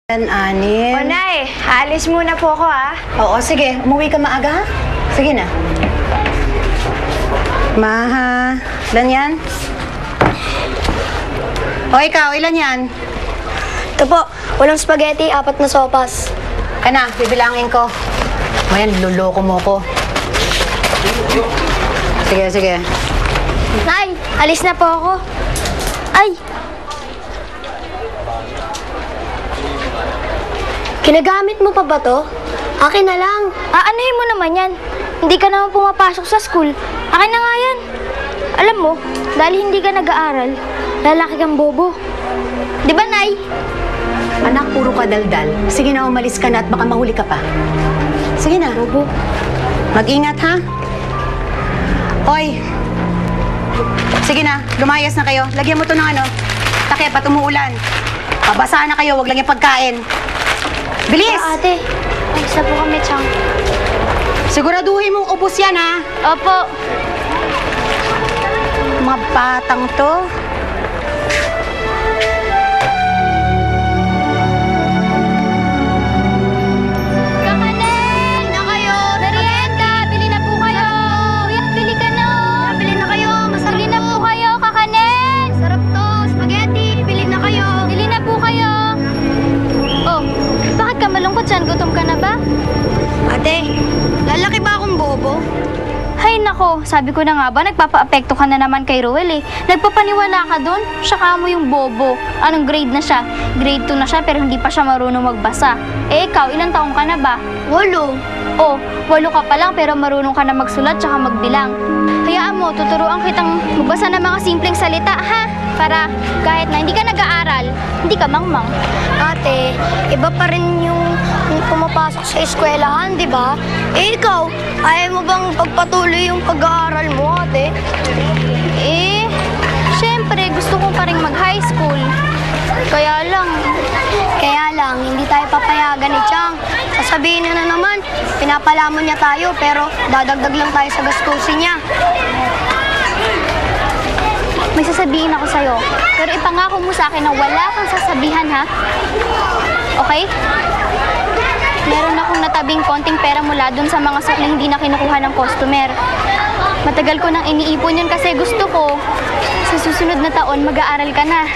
Anin. O, Nay, aalis muna po ako, ha? Oo, sige. Umuwi ka maaga, ha? Sige na. Maha, ilan yan? O, ikaw, ilan yan? Ito po, walang spaghetti, 4 na sopas. Kana, bibilangin ko. O yan, luloko mo ko. Sige, sige. Nay, alis na po ako. Ay! Ginagamit mo pa ba to? Akin na lang. Aanahin mo naman yan. Hindi ka naman pumapasok sa school. Akin na nga yan. Alam mo, dahil hindi ka nag-aaral, lalaki kang bobo. Di ba, Nay? Anak, puro ka daldal. Sige na, umalis ka na at baka mahuli ka pa. Sige na. Bobo. Mag-ingat, ha? Hoy! Sige na, lumayas na kayo. Lagyan mo to ng takip at umuulan. Pabasa na kayo, wag lang yung pagkain. Bilis! Ate, alis na po kami, Chang. Siguraduhin mong ubos yan, ha? Opo. Mga batang to. Kakanin! Na kayo! Merienda! Bili na po kayo! Kuya, bili ka na! Bili na kayo, masarap Bili na po kayo, kakanin! Sarap to, spaghetti, bili na kayo. Bili na po kayo! Oh, bakit ka malungkot dyan? Gutom ka na ba? Ate, lalaki ba akong bobo? Hay nako, sabi ko na nga ba, nagpapa-apekto ka na naman kay Ruel eh. Nagpapaniwala ka doon, siya ka mo yung bobo. Anong grade na siya? Grade 2 na siya pero hindi pa siya marunong magbasa. Eh ikaw, ilang taong ka na ba? 8. Oh, 8 ka pa lang pero marunong ka na magsulat tsaka magbilang. Hayaan mo, tuturuan kitang magbasa ng mga simpleng salita, ha? Para kahit na hindi ka nag-aaral, hindi ka mangmang. Ate, iba pa rin yung pumapasok sa eskwelahan, di ba? Eh, ikaw, ayaw mo bang pagpatuloy yung pag-aaral mo, ate? Eh, syempre gusto ko pa rin mag-high school. Kaya lang, Hindi tayo papayagan ni Chang. Sasabihin niya na naman, pinapalamon niya tayo, pero dadagdag lang tayo sa gastusin niya. may sasabihin ako sa'yo. Pero ipangako mo sa akin na wala kang sasabihan, ha? Okay? Meron akong natabing konting pera mula dun sa mga sukli hindi na kinukuha ng customer. Matagal ko nang iniipon yun kasi gusto ko sa susunod na taon mag-aaral ka na.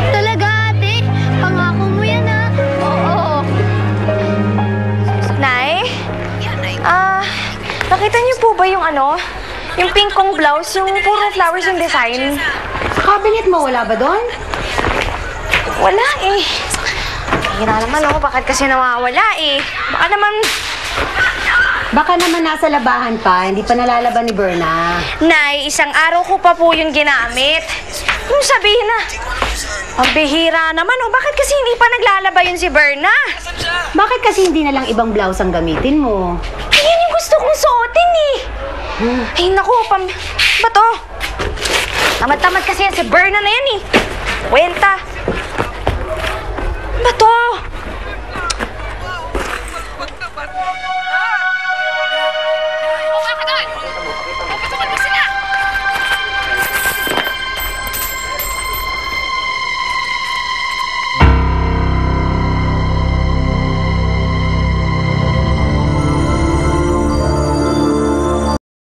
Talaga, ate? Pangako mo yan, ha? Oo. Nay? Nakita niyo po ba yung yung pink kong blouse, yung puro flowers yung design? Cabinet mo, wala ba doon? Wala eh. Hira naman ako, bakit kasi nawawala eh? Baka naman nasa labahan pa, hindi pa nalalaban ni Berna. Nay, isang araw ko pa po yung ginamit. Kung sabihin na, ang bihira naman oh, bakit kasi hindi pa naglalaba yun si Berna? Bakit kasi hindi na lang ibang blouse ang gamitin mo? Yan yung gusto kong suotin eh. Ay naku, ba to? Tamad-tamad kasi yan si Berna na yan eh. Kwenta. Ba to?